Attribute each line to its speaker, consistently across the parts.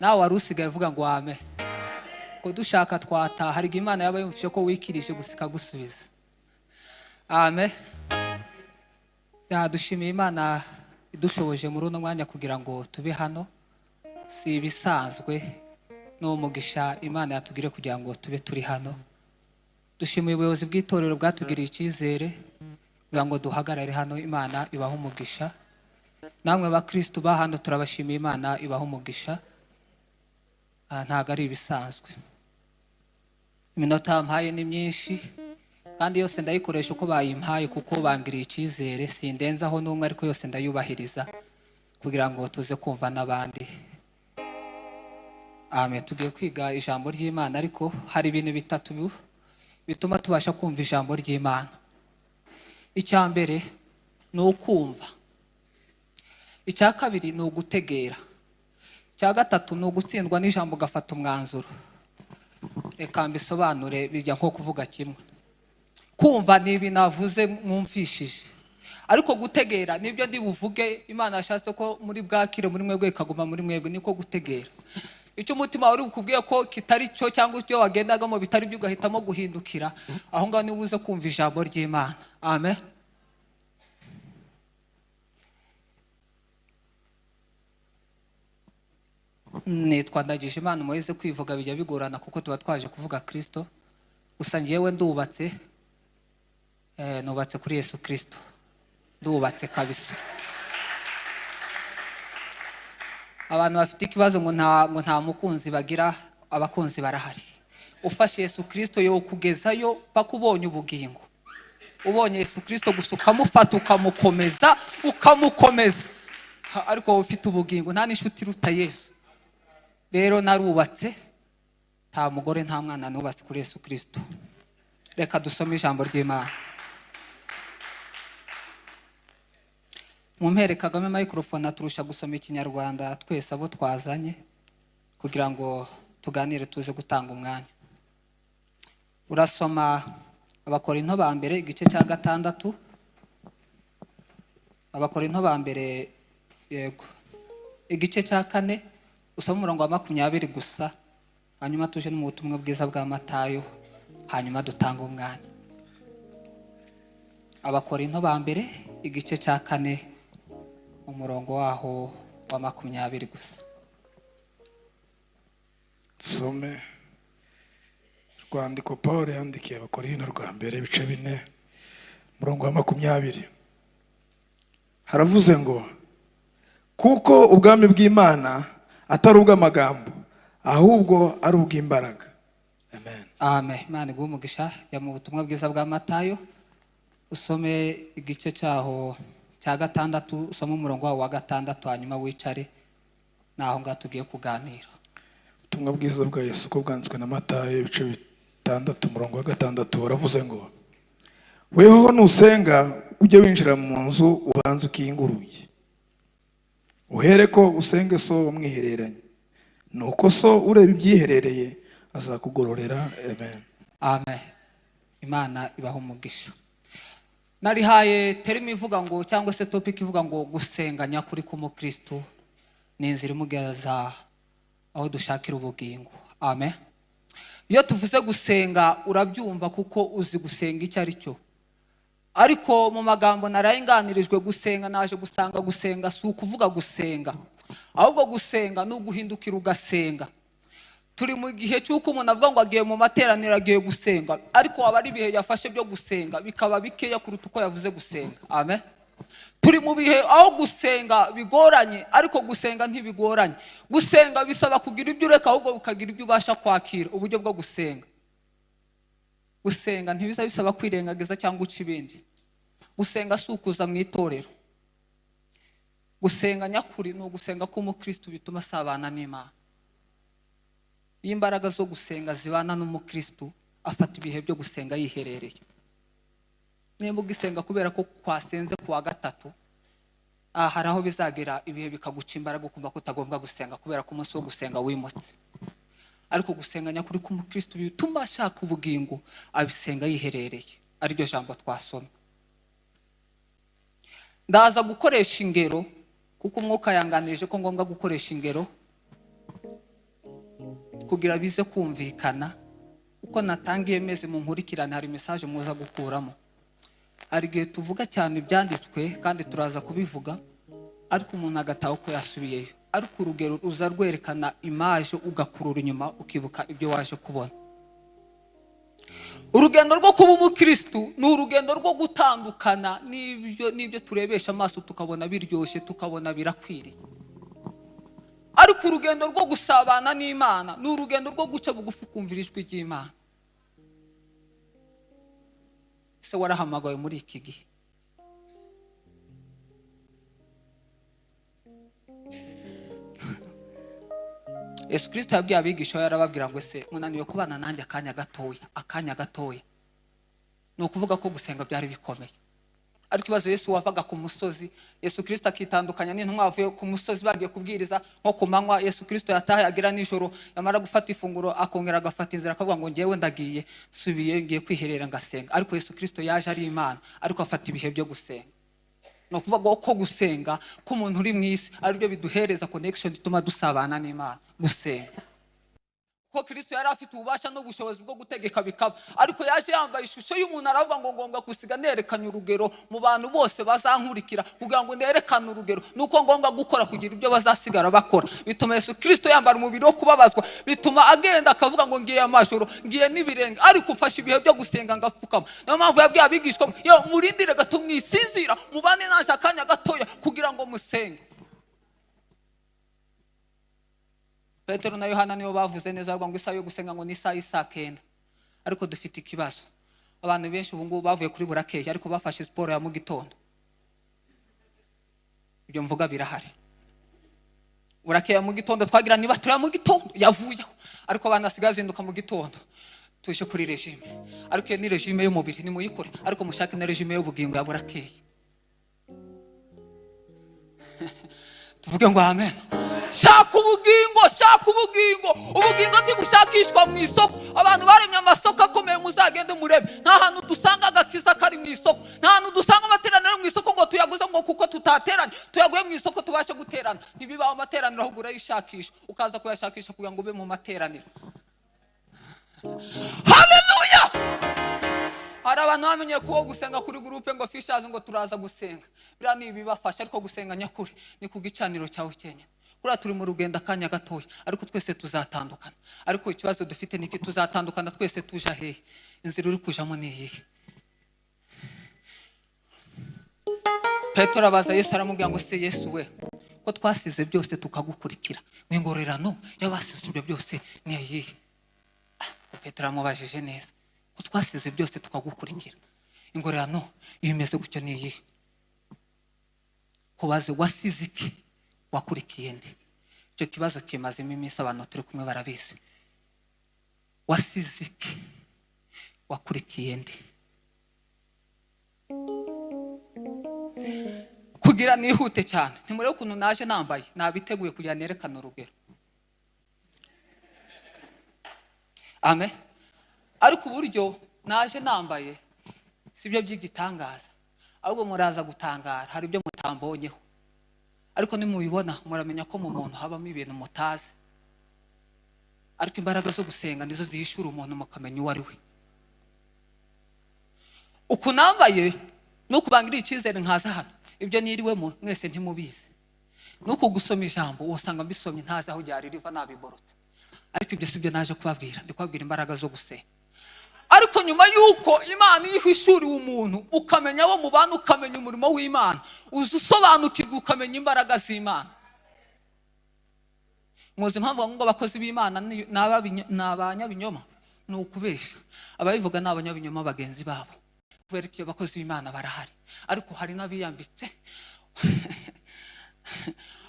Speaker 1: nawe wari usigaye uvuga ngo wame ko dushaka twataha. Hari igihe Imana yaba yumvise ko wikirije gusika gusubiza. Amen. Dushimiye Imana idushoboje muri uno mwanya kugira ngo tube hano. Si ibisanzwe n'umugisha Imana yatugire kugira ngo tube turi hano. Dushimiye ubuyobozi bw'itorero bwatugiriye icyizere kugira ngo duhagarare hano. Imana ibaha umugisha. Namwe bakristo ba hano turabashimiye, Imana ibaha umugisha. Ntago ari ibisanzwe. Iminota mpaye ni myinshi kandi yose ndayikoresha uko bayimpaye kuko bangiriye icyizere. Sindenzaho n'umwe ariko yose ndayubahiriza kugira ngo tuze kumva n'abandi. Amen. Tugiye kwiga ijambo ry'Imana ariko hari ibintu bitatu bituma tubasha kumva ijambo ry'Imana. Icya mbere ni ukumva. Icya kabiri ni ugutegera. Icya gatatu ni ugutsindwa n'ijambo ugafata umwanzuro. Reka mbisobanure, bijya nko kuvuga kimwe. Kumva ni ibintu navuze mwumvishije, ariko gutegera nibyo ndi buvuge Imana yashatse ko muri bwakire muri mwebwe ikaguma muri mwebwe. Niko gutegera. Icyo umutima wari ukubwiye ko kitari cyo cyangwa icyo wagendagamo bitari byo ugahitamo guhindukira, aho ngaho niba uze kumva ijambo ry'Imana. Amen. Nitwa Ndagijimana Moise. Kwivuga bijya bigorana kuko tuba twaje kuvuga Kristo. Gusa ngewe ndubatse, nubatse kuri Yesu Kristo. Ndubatse kabisa. Abantu bafite ikibazo ngo nta mukunzi bagira, abakunzi barahari. Ufashe Yesu Kristo yo kugezayo paka ubonye ubugingo. Ubonye Yesu Kristo gusa ukamufata ukamukomeza. Ariko ufite ubugingo nta n'inshuti iruta Yesu. Rero narubatse, nta mugore nta mwana, nubatse kuri Yesu Kristo. Reka dusome ijambo ry'Imana. Mumpere Kagame microphone aturusha gusoma ikinyarwanda twese abo twazanye kugira ngo tuganire tuze gutanga umwanya. Urasoma Abakorinto ba mbere igice cya 6. Abakorinto ba mbere yego igice cya 4 usoma umurongo wa 20 gusa, hanyuma tuje no mu butumwa bwiza bwa Matayo, hanyuma dutanga umwanya. Abakorinto ba mbere igice cya 4 umurongo waho wa 20 gusa.
Speaker 2: Some rwandiko Paul yandikiye Abakorinto rwa mbere ibice 4 umurongo wa 20. Haravuze ngo kuko ubwami bw'Imana atari ubw'amagambo ahubwo ari ubw'imbaraga. Amen.
Speaker 1: Amen. Imana iguhe umugisha. Ya mu butumwa bwiza bwa Matayo usome igice cyaho cya 6, usome umurongo wa 6, hanyuma wicare naho ngaho tugiye kuganira.
Speaker 2: Ubutumwa bwiza bwa Yesu ko bwanditswe na Matayo ibice 6 umurongo wa 6 waravuze ngo weho nusenga ujye winjira mu nzu ubanze ukinguruye uhereko usenge so umwihereranye, nuko so ureba ibyiherereye azakugororera. Amen.
Speaker 1: Amen. Imana ibaho umugisha. Narihaye terimi ivuga ngo cyangwa se topic ivuga ngo gusenga nyakuri k'umukristo ni inzira imugeza aho dushakira ubugingo. Amen. Iyo tuvuze gusenga urabyumva kuko uzi gusenga icyo ari cyo, ariko mu magambo narayenganirijwe gusenga naje gusanga gusenga si ukuvuga gusenga, ahubwo gusenga ni uguhindukira ugasenga. Turi mu gihe cy'uko umuntu avuga ngo agiye mu materaniro agiye gusenga, ariko aba ari ibihe yafashe byo gusenga bikaba bikeya kuruta uko yavuze gusenga. Amen. Turi mu bihe aho gusenga bigoranye, ariko gusenga ntibigoranye. Gusenga bisaba kugira ibyo ureka, ahubwo ukagira ibyo ubasha kwakira. Uburyo bwo gusenga, gusenga ntibisaba kwirengagiza cyangwa uca ibindi. Gusenga si ukuza mu itorero. Gusenga nyakuri ni ugusenga k'umukristo bituma asabana n'Imana. Iyo imbaraga zo gusenga zibana n'umukristo afata ibihe byo gusenga yiherereye. Nimba ugisenga kubera ko kwasenze kuwa 3, hari aho bizagera ibihe bikaguca imbaraga ukumva ko utagomba gusenga kubera ko umunsi wo gusenga wimutse. Ariko gusenga nyakuri k'umukristo bituma ashaka ubugingo abisenga yiherereye. Ariryo jambo twasoma. Ndaza gukoresha ingero kuko umwuka yanganirije ko ngombwa gukoresha ingero kugira bize kumvikana uko natangiye meze mu nkurikirane hari message muza gukuramo. Hari igihe tuvuga cyane ibyanditswe kandi turaza kubivuga ariko umuntu agataho ko yasubiyeyo, ariko urugero ruza rwerekana image ugakurura inyuma ukibuka ibyo waje kubona. Urugendo rwo kuba umukristo ni urugendo rwo gutandukana n'ibyo turebesha amaso tukabona biryoshye tukabona birakwiriye, ariko urugendo rwo gusabana n'Imana ni urugendo rwo guca bugufi kumvira ijwi ry'Imana. Se warahamagawe muri iki gihe? Yesu Kristo yabwiye abigisha yarababwira ngo se munaniwe kubana nanjye akanya gatoya. Ni ukuvuga ko gusenga byari bikomeye. Ariko ikibazo Yesu wavaga ku musozi, Yesu Kristo akitandukanya n'intumwa avuye ku musozi bagiye kubwiriza nko ku manywa. Yesu Kristo yataha agira nijoro, yamara gufata ifunguro akongera agafata inzira akavuga ngo ngewe ndagiye subiye ngiye kwiherera ngasenga. Ariko Yesu Kristo yaje ari Imana ariko afata ibihe byo gusenga. No kuvuga ko gusenga ko umuntu uri mu isi ari byo biduhereza connection ituma dusabana n'Imana. Gusenga ko Kristo yari afite ububasha no bushobozi bwo gutegeka bikaba, ariko yaje yambaye ishusho y'umuntu aravuga ngo ngomba gusiga nerekanye urugero mu bantu bose bazankurikira, kugira ngo nerekane urugero nuko ngomba gukora kugira ibyo bazasigara bakora. Bituma Yesu Kristo yambara umubiri wo kubabazwa, bituma agenda akavuga ngo ngiye amajoro ngiye n'ibirenge, ariko ufashe ibihe byo gusenga ngapfukama. Niyo mpamvu yabwiye abigishwa yo murindire gato mwisinzira mubane naje akanya gatoya kugira ngo musenge. Petero na Yohana niyo bavuze neza ngo isaha yo gusenga ngo ni isaha y'isa 9. Ariko dufite ikibazo, abantu benshi ubu ngubu bavuye kuri burakeye ariko bafashe siporo ya mu gitondo. Ibyo mvuga birahari. Burakeye mu gitondo twagira niba turi mu gitondo yavuyeho, ariko abantu basigaye zinduka mu gitondo tuje kuri regime. Ariko ni regime y'umubiri ni muyikore, ariko mushake na regime y'ubugingo ya burakeye. Tuvuge ngo amen. Shaka ubugingo ati gushakishwa mu isoko. Abantu baremye amasoko akomeye muzagende murebe. Nta hantu dusanga agakiza kari mu isoko, nta hantu dusanga amateraniro mu isoko ngo tuyaguze ngo kuko tutateranye tuyaguye mu isoko tubashe guterana. Ntibibaho amateraniro ahubwo urayishakisha ukaza kuyashakisha kugira ngo ube mu materaniro. Haleluya! Hari abantu bamenye ko gusenga kuri groupe ngo fishaze ngo turaza gusenga bira nibibafasha, ariko gusenga nyakuri ni ku gicaniro cyawe cyenye. Kuri turi mu rugendo akanya gatoya ariko twese tuzatandukana. Ariko ikibazo dufite niki, tuzatandukana twese tuja hehe? Inzira uri kujamo ni iyihe? Petero abaza Yesu aramubwira ngo se Yesu we ko twasize byose tukagukurikira, w'ingorerano y'abasize ibyo byose ni iyihe? Petero amubajije neza ko twasize byose tukagukurikira, ingorerano imeze gutyo ni iyihe? Kubaze wasize iki wakurikiye ndi? Icyo kibazo kimazemo iminsi abantu turi kumwe barabizi. Wasize iki wakurikiye ndi? Kugira nihute cyane ntimurebe ukuntu naje nambaye, nabiteguye kugira nerekane urugero. Amen. Ariko uburyo naje nambaye sibyo by'igitangaza, ahubwo muraza gutangara hari ibyo mutambonyeho. Ariko nimubibona muramenya ko mu muntu habamo ibintu mutazi. Ariko imbaraga zo gusenga nizo zihishura umuntu mukamenya uwo ari we. Uku nambaye nuko bangiriye icyizere nkaza hano, ibyo niriwemo mwese ntimubizi. Nuko gusoma ijambo usanga mbisomye ntazi aho ryari riva nabiborotse. Ariko ibyo sibyo naje kubabwira, ndikubabwira imbaraga zo gusenga. Ariko nyuma yuko Imana yihishuriye umuntu ukamenya abo mu bantu, ukamenya umurimo w'Imana, usobanukirwa ukamenya imbaraga z'Imana. Muzi impamvu ngo abakozi b'Imana n'abanyabinyoma ni ukubesha. Ababivuga n'abanyabinyoma bagenzi babo, kubera ko abakozi b'Imana barahari ariko hari n'abiyambitse.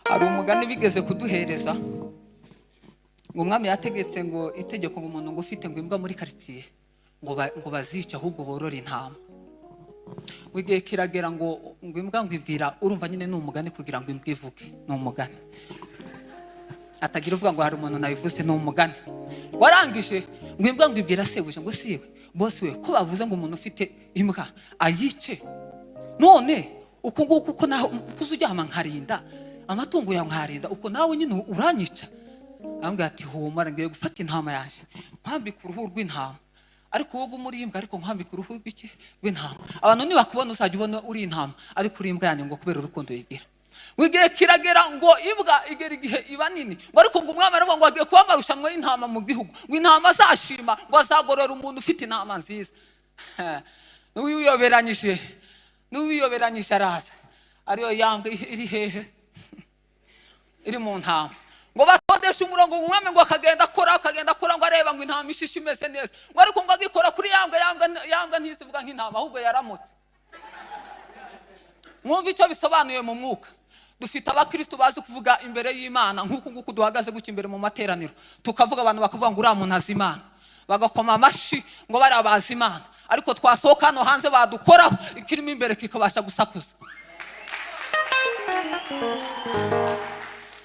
Speaker 1: Hari umugani bigeze kuduhereza ngo umwami yategetse ngo itegeko ngo umuntu ngo ufite ngo imbwa muri quartier ngo bazica ahubwo borora intama. Wigiye kiragera ngo imbwa ngo ibwira, urumva nyine n'umugani kugira ngo imbwa ivuge, n'umugani atagira uvuga ngo hari umuntu nabivuze, n'umugani warangije ngo imbwa ngo ibwira sebuje ngo siwe boss we ko bavuze ngo umuntu ufite imbwa ayice, none uko nguko uko naho kuzujyama nkarinda amatungo yawe nkarinda uko nawe nyine uranyica. ambwira ati humura ngiye gufata intama yanjye nkwambika uruhu rw'intama, ariko wowe muri imbwa ariko nkwambika uruhu rw'intama. Abantu nibakubona uzajya ubona uri intama ariko uri imbwa yanjye, ngo kubera urukundo yigira. Igihe kiragera ngo imbwa igera igihe iba nini, ngo ariko ngo umwami aravuga ngo agiye kuba amarushanwa y'intama mu gihugu, ngo intama azashima, ngo azagorora umuntu ufite intama nziza. n'uwiyoberanyije araza, ariyo yambwe iri hehe, iri mu ntama. Ngo batondesha umurongo, umwami ngo akagenda akora ngo areba ngo intama ishishe imeze neza, ngo ariko ngo agikora kuri yambwa ntizivuga nk'intama ahubwo yaramutse. Mwumva icyo bisobanuye mu mwuka. Dufite abakristo bazi kuvuga imbere y'Imana nk'uku nguku duhagaze gutya imbere mu materaniro, tukavuga abantu bakavuga ngo uriya muntu azi Imana, bagakoma amashi ngo bari abazi Imana, ariko twasohoka hano hanze badukoraho ikirimo imbere kikabasha gusakuza.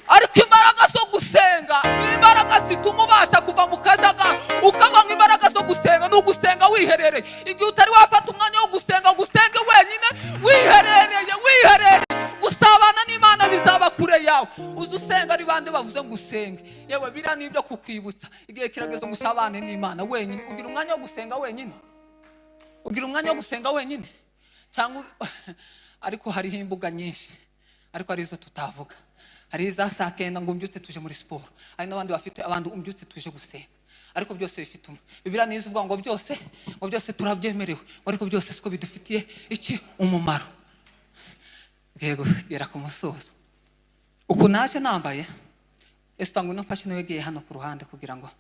Speaker 1: Ariko imbaraga zo gusenga ni imbaraga zituma ubasha kuva mu kajagari ukaba nk'imbaraga zo gusenga. Ni ugusenga wiherereye. Igihe utari wafata umwanya wo gusenga, gusenge wenyine wiherereye, gusabana n'Imana bizaba kure yawe. Uzi usenga ari bande bavuze ngo usenge, yewe biriya nibyo kukwibutsa igihe kirageze ngo usabane n'Imana wenyine. Ugira umwanya wo gusenga wenyine, cyangwa ariko hariho imbuga nyinshi, ariko arizo tutavuga. Hari za saa kenda ngo umbyutse tuje muri siporo, hari n'abandi bafite abandi umbyutse tuje gusenga, ariko byose bifite Bibiliya nizo ivuga ngo byose turabyemerewe, ariko byose siko bidufitiye iki umumaro. Ngiye kugera ku musozo. Uku naje nambaye esipangu nafashe n'wegeye hano ku ruhande kugira ngo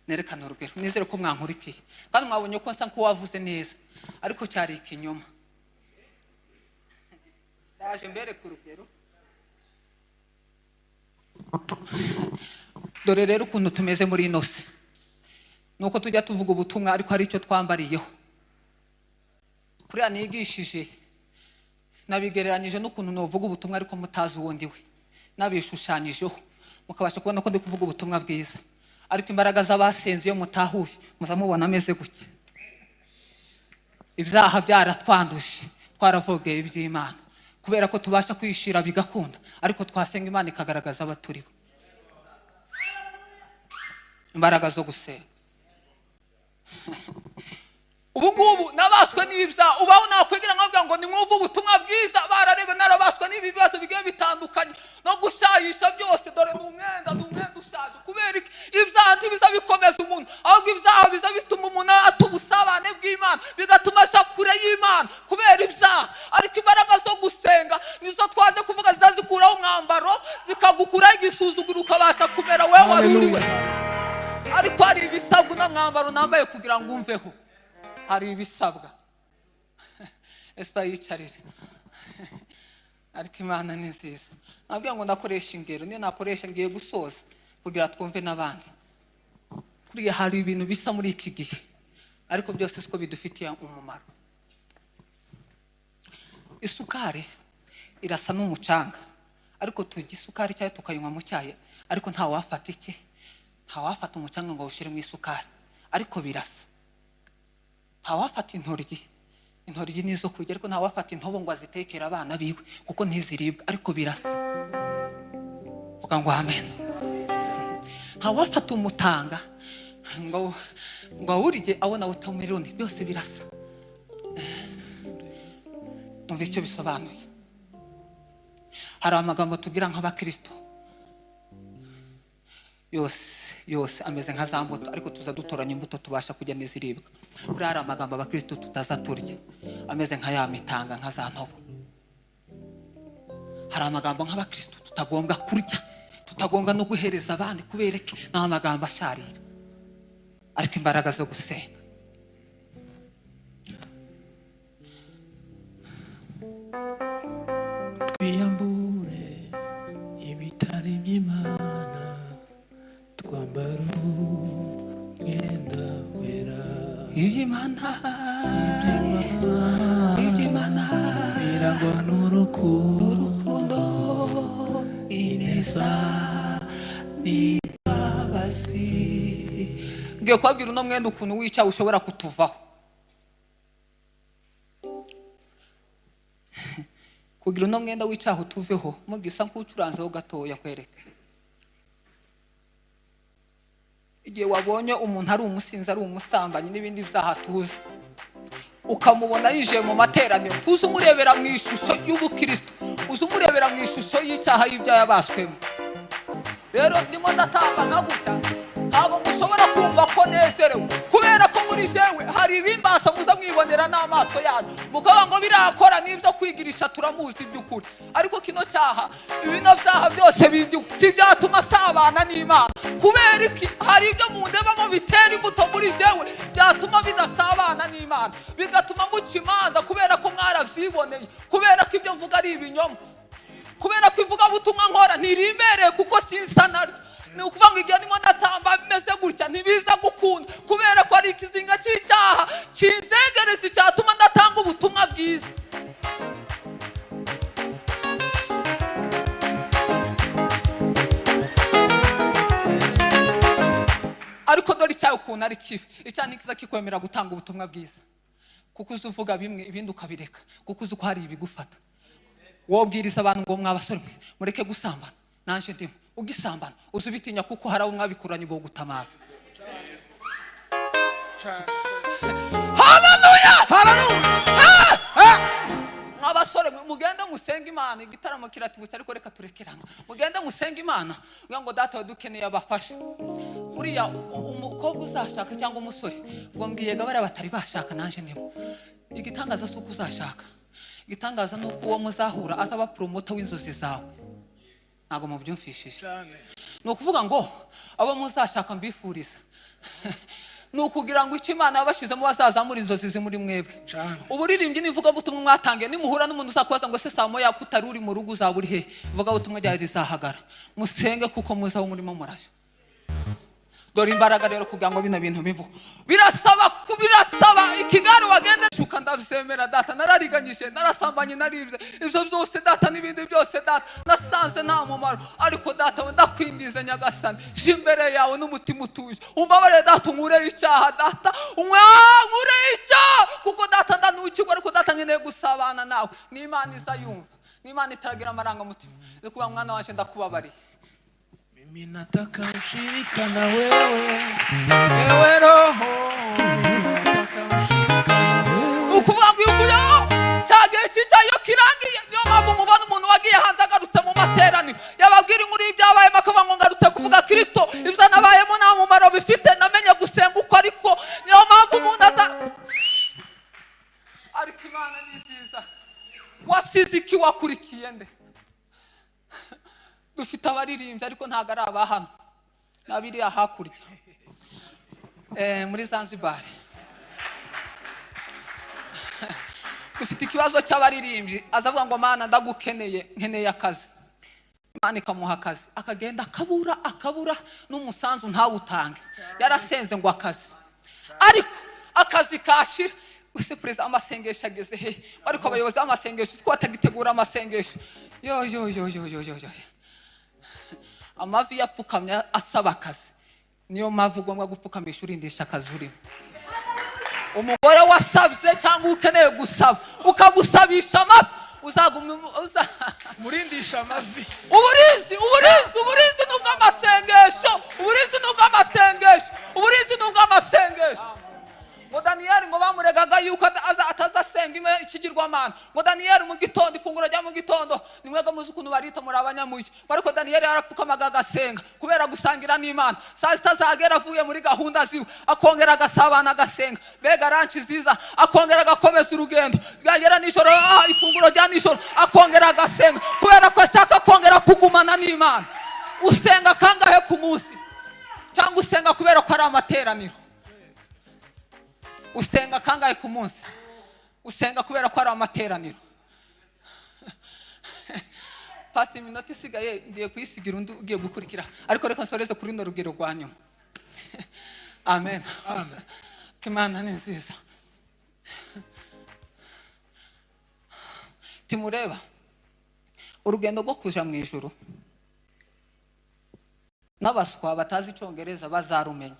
Speaker 1: nerekane urugero. Nizere ko mwankurikiye kandi mwabonye ko nsa ko wavuze neza, ariko cyari ikinyoma. Ndaje mbere ku rugero. Dore rero ukuntu tumeze muri ino si, nuko tujya tuvuga ubutumwa ariko hari icyo twambariyeho. Kuriya nigishije nabigereranyije n'ukuntu novuga ubutumwa ariko mutazi uwo ndiwe, nabishushanyijeho mukabasha kubona ko ndi kuvuga ubutumwa bwiza, ariko imbaraga z'abasenze iyo mutahuye muzamubona ameze gutya. Ibyaha byaratwanduje, twaravogeye iby'Imana kubera ko tubasha kwishira bigakunda, ariko twasenga Imana ikagaragaza abaturibo. Imbaraga zo gusenga. Ubu ngubu nabaswe n'ibyaha, ubaho nakwigira nkavuga ngo nimwumve ubutumwa bwiza, bararebe narabaswe n'ibibazo bigiye bitandukanye no gushayisha byose. Dore n'umwenda ushaje. Kubera ibyaha ntibiza bikomeza umuntu, ahubwo ibyaha biza bituma umuntu atubusabane bw'Imana, bigatuma asha kure y'Imana kubera ibyaha. Ariko imbaraga zo gusenga nizo twaje kuvuga, zikuraho umwambaro, zikagukuraho igisuzuguro, ukabasha kumera wewe waruriwe. Ariko hari ibisabwa n'umwambaro nambaye kugira ngo umveho. Hari ibisabwa. Espa yicarire. Ariko Imana ni nziza. Nabwiye ngo ndakoresha ingero, niyo nakoresha ngiye gusoza kugira twumve n'abandi. Kuriya hari ibintu bisa muri iki gihe, ariko byose siko bidufitiye umumaro. Isukari irasa n'umucanga, ariko tugira isukari cyangwa tukayinywa mu cyayi, ariko nta wafata umucanga ngo awushyire mu isukari, ariko birasa. Ntawafata intoryi nizo kurya, ariko ntawafata intobo ngo azitekere abana biwe kuko ntiziribwa, ariko birasa. Vuga ngo amen. Ntawafata umutanga ngo awurye abona watermelon, byose birasa. Numva icyo bisobanuye. Hari amagambo tugira nk'abakristo yose ameze nka za mbuto, ariko tuza dutoranya imbuto tubasha kujya n'iziribwa. Kuri hari amagambo abakristo tutaza turya, ameze nka ya mitanga, nka za ntobo. Hari amagambo nk'abakristo tutagombwa kurya, tutagombwa no guhereza abandi kubera ko ni amagambo asharira. Ariko imbaraga zo gusenga.
Speaker 3: Twiyambure ibitari by'Imana, twambara umwenda wera.
Speaker 1: Iby'Imana
Speaker 3: birangwa n'urukundo,
Speaker 1: ineza n'imbabazi. Ngiye kubabwira uno mwenda ukuntu wica ushobora kutuvaho. Kugira uno mwenda wicaho tuveho, mugisa nk'ucuranzeho gatoya kwereka. igihe wabonye umuntu ari umusinzi ari umusambanyi n'ibindi byaha tuzi ukamubona yinjiye mu materaniro tuzi umurebera mu ishusho y'ubukristo uzi umurebera mu ishusho y'icyaha y'ibyaha yabaswemo rero ndimo ndatamba nka gutya ntabwo mushobora kumva ko nezerewe kubera ko muri jewe hari ibimbasa muza mwibonera n'amaso yanyu mukaba ngo birakora n'ibyo kwigirisha turamuzi by'ukuri ariko kino cyaha ibino byaha byose bindi si byatuma asabana n'Imana kubera iki hari ibyo mu ndebamo bitera imbuto muri jewe byatuma bidasabana n'Imana bigatuma muca imanza kubera ko mwarabyiboneye kubera ko ibyo mvuga ari ibinyoma kubera ko ivuga butumwa nkora ntirimbereye kuko sinsa naryo ni ukuvuga ngo igihe ndimo ndatamba bimeze gutya ntibiza gukunda kubera ko ari ikizinga cy'icyaha kinzegereza cyatuma ndatanga ubutumwa bwiza ariko dore icyaha ukuntu ari kibi icyaha ntikiza kikwemera gutanga ubutumwa bwiza kuko uzi uvuga bimwe ibindi ukabireka kuko uzi ko hari ibigufata wobwiriza abantu ngo mwabasore mwe mureke gusambana nanje ndimo ugisambana uzi bitinya kuko hari abo mwabikuranye bo gutamaza haleluya mwabasore mugende musenga Imana igitaramo kiratubutse ariko reka turekerana mugende musenga Imana uvuga ngo data wadukeneye abafasha uriya umukobwa uzashaka cyangwa umusore ngo mbwiye gabara batari bashaka nanje ndimo igitangaza suko uzashaka igitangaza nuko uwo muzahura azaba promoter w'inzozi zawe ntago mubyumfishije ni ukuvuga ngo abo muzashaka mbifuriza ni ukugira ngo icyo Imana yabashizemo bazazamura inzozi zimuri mwebwe uburirimbyi nivuga butumwa mwatangiye nimuhura n'umuntu uzakubaza ngo se samo ya kutari uri mu rugo uzaba uri he vuga butumwa rya rizahagara musenge kuko muzaho murimo murashya dore imbaraga rero kugira ngo bino bintu bivu birasaba ikigari wagenda shuka ndabyemera data narariganyije narasambanye naribye ibyo byose data n'ibindi byose data nasanze nta mumaro ariko data we ndakwindize nyagasani imbere yawe n'umutima utuje umbabare data unkureho icyaha data unkureho icyaha kuko data ndanukirwa ariko data nkeneye gusabana nawe n'Imana izayumva n'Imana itaragira amarangamutima zo kuba mwana wanje ndakubabariye
Speaker 3: mimi nataka ushirika na wewe ewe roho nataka ushirika na wewe
Speaker 1: ukuvuga ngo uvuyeho cyagihe cyicayo kirangiye niyo mpamvu mubona umuntu wagiye hanze agarutse mu materaniro yababwira inkuru y'ibyabaye bakaba ngo ngarutse kuvuga Kristo ibyo nabayemo nta mumaro bifite namenye gusenga uko ariko niyo mpamvu umuntu aza ariko Imana ni nziza wasize iki wakurikiye nde dufite abaririmbyi ariko ntago ari abahano nabiriya hakurya muri Zanzibar dufite ikibazo cy'abaririmbyi azavuga ngo Mana ndagukeneye nkeneye akazi Imana ikamuha akazi akagenda akabura n'umusanzu ntawutange yarasenze ngo akazi ariko akazi kashira use perezida amasengesho ageze he ariko abayobozi b'amasengesho ko batagitegura amasengesho yo amavi yapfukamye asaba akazi niyo mpamvu ugomba gupfukamisha urindisha akazi urimo umugore wasabye cyangwa ukeneye gusaba ukagusabisha amavi uzagumya
Speaker 2: murindisha amavi
Speaker 1: uburinzi nubwo amasengesho ngo Daniyeli ngo bamuregaga yuko atazasenga ikigirwamana ngo Daniyeli mu gitondo ifunguro rya mu gitondo nimwega muzi ukuntu barita muri abanyamugi ariko Daniyeli yarapfukamaga agasenga kubera gusangira n'Imana saa sita zagera avuye muri gahunda ziwe akongera agasabana agasenga mbega ranchi ziza akongera agakomeza urugendo byagera nijoro ifunguro rya nijoro akongera agasenga kubera ko ashaka kongera kugumana n'Imana usenga kangahe ku munsi cyangwa usenga kubera ko ari amateraniro usenga kangahe ku munsi usenga kubera ko ari amateraniro Pastor iminota isigaye ngiye kuyisigira undi ugiye gukurikira ariko reka nsoreze kuri no rugero rwa nyuma amen Imana ni nziza timureba urugendo rwo kuja mu ijuru n'abaswa batazi icyongereza bazarumenya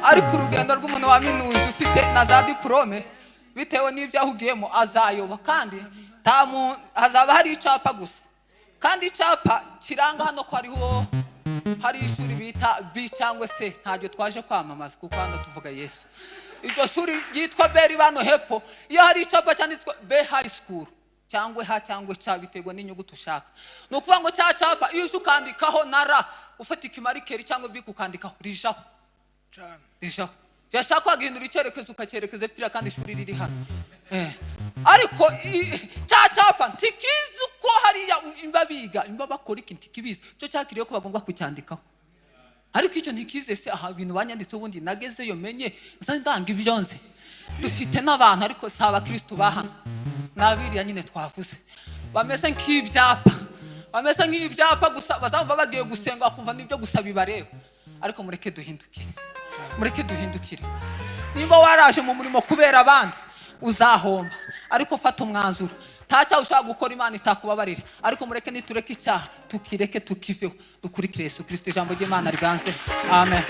Speaker 1: ariko urugendo rw'umuntu waminuje ufite na za diplome bitewe n'ibyo ahugiyemo azayoba kandi hazaba hari icapa gusa kandi icyapa kiranga hano ko hari ishuri bita B cyangwa se ntabyo twaje kwamamaza kuko hano tuvuga Yesu. Iryo shuri ryitwa Beri bano hepfo, iyo hari icyapa cyanditswe B High School cyangwa H cyangwa C biterwa n'inyuguti ushaka. Ni ukuvuga ngo cya cyapa iyo ukandikaho na R ufata ikimarikeri cyangwa B ukandikaho rijaho. Yashaka guhindura icyerekezo ukacyerekeza pfira kandi ishuri riri hano. Ariko cya cyapa ntikizi uko hariya imba bakora iki ntikibizi. Cyo cyakiriye ko bagomba kucyandikaho. Ariko icyo ntikize se aha ibintu banyanditse ubundi nagezeyo menye ndanga ibyonze. Dufite n'abantu ariko si abakristo bahana. Nabiriya nyine twavuze. Bameze nk'ibyapa. Bameze nk'ibyapa gusa bazamva bagiye gusenga kumva nibyo gusa bibareba. Ariko mureke duhindukire. Nimba waraje mu murimo kubera abandi uzahomba, ariko fata umwanzuro. Ntacyaha ushaka gukora Imana itakubabarira, ariko mureke nitureke icyaha tukireke tukiveho dukurikire Yesu Kristo. Ijambo ry'Imana riganze. Amen.